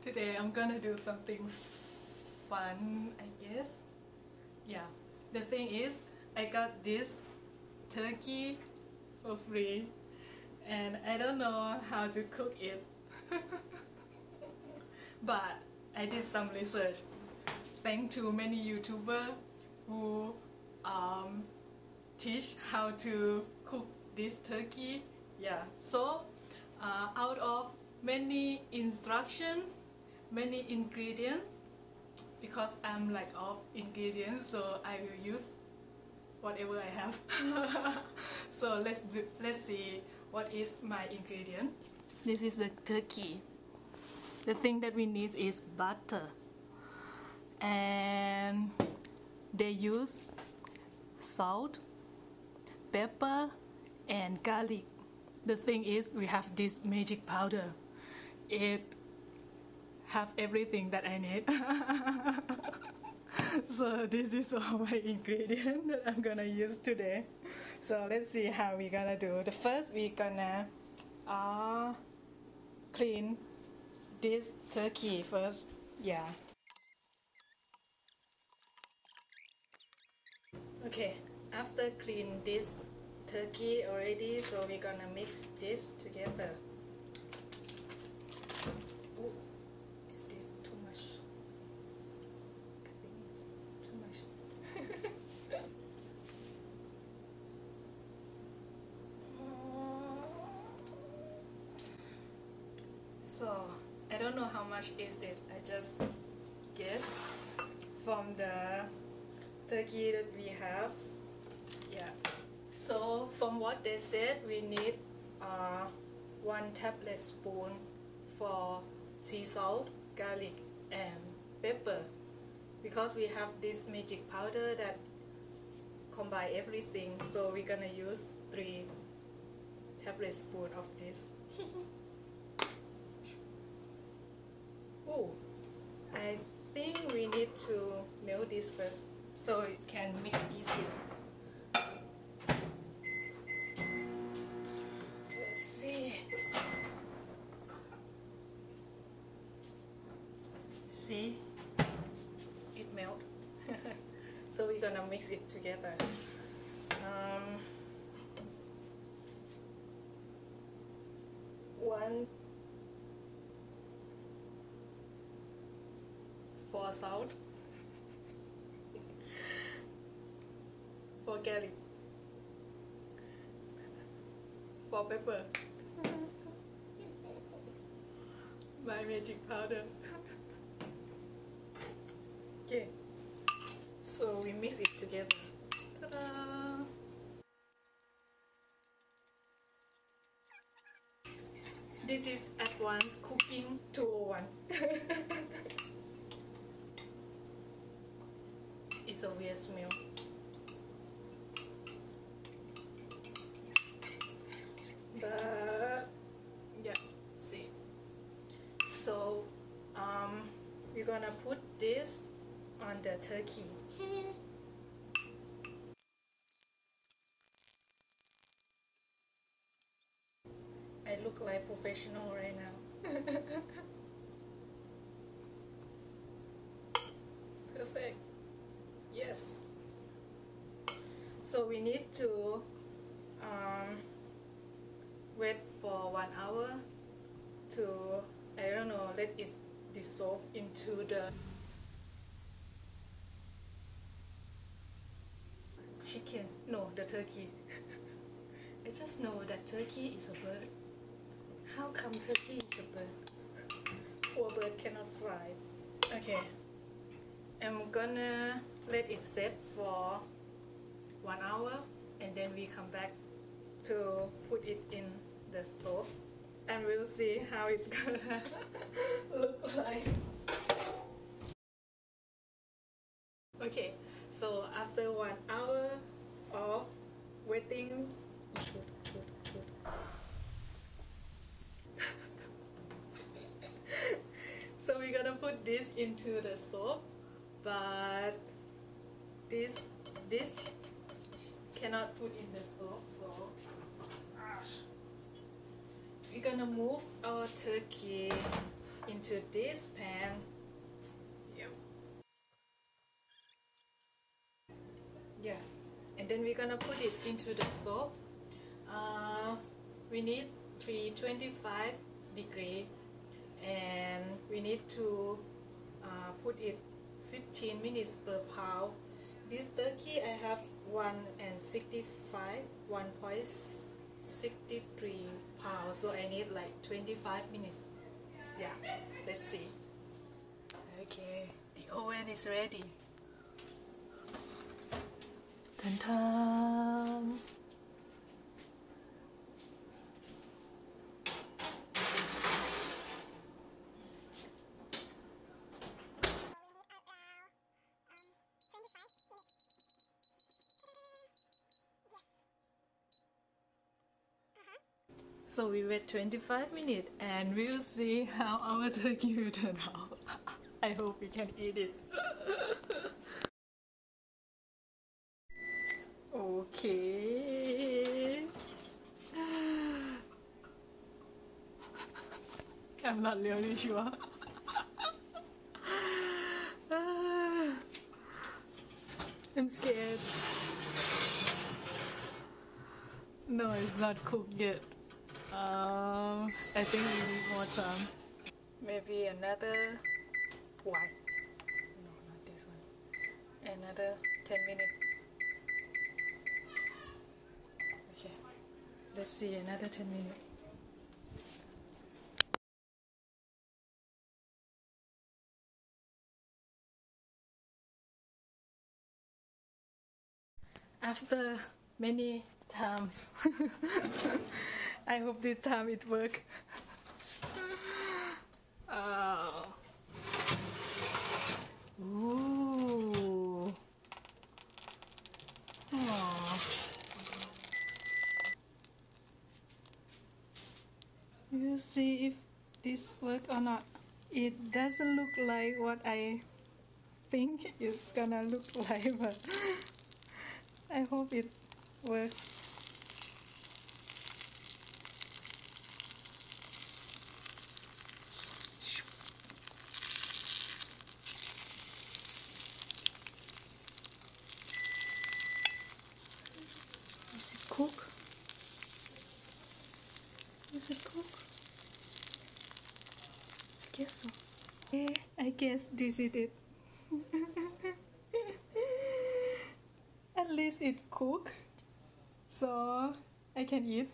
Today I'm gonna do something fun, I guess. Yeah, the thing is, I got this turkey for free and I don't know how to cook it. But I did some research thanks to many YouTubers who teach how to cook this turkey. Yeah, so out of many instructions, many ingredients, because I'm like of ingredients, so I will use whatever I have. So let's see what is my ingredient. This is the turkey. The thing that we need is butter, and they use salt, pepper and garlic. The thing is, we have this magic powder. It have everything that I need. So this is all my ingredient that I'm gonna use today. So let's see how we're gonna do. The first we're gonna clean this turkey first. Yeah. Okay, after clean this turkey already, so we're gonna mix this together. Ooh, is this too much? I think it's too much. So I don't know how much is it. I just guess from the turkey that we have. Yeah. So from what they said, we need 1 tablespoon for sea salt, garlic and pepper, because we have this magic powder that combine everything. So we're gonna use 3 tablespoons of this. Oh, I think we need to melt this first so it can mix easier. Let's see. See? It melt. So we're gonna mix it together. One for salt, for garlic, for pepper, my magic powder. Okay, so we mix it together. Ta-da! This is advanced cooking 201. It's a weird smell. But yeah, see. So we're gonna put this on the turkey. I look like professional right now. Perfect. Yes. So we need to wait for 1 hour to, I don't know, let it dissolve into the chicken. No, the turkey. I just know that turkey is a bird. How come turkey is a bird? Poor bird cannot fly. Okay. I'm gonna let it set for 1 hour and then we come back to put it in the stove and we'll see how it's gonna look like. Okay, so after 1 hour of waiting, so we're gonna put this into the stove, but this cannot put in the stove, so we're gonna move our turkey into this pan. Yep. Yeah, and then we're gonna put it into the stove. We need 325 degree, and we need to put it 15 minutes per pound. This turkey I have 1.63 pounds, so I need like 25 minutes. Yeah, let's see. Okay, the oven is ready. Dun dun. So we wait 25 minutes and we'll see how our turkey will turn out. I hope we can eat it. Okay. I'm not really sure. I'm scared. No, it's not cooked yet. I think we need more time. Maybe another. Why? No, not this one. Another 10 minutes. Okay. Let's see, another 10 minutes. After many times, I hope this time it works. Oh. Ooh. Aww. We'll see if this works or not. It doesn't look like what I think it's gonna look like, but I hope it works. Is it cooked? Is it cooked? I guess so. Okay, I guess this is it. At least it cooked, so I can eat.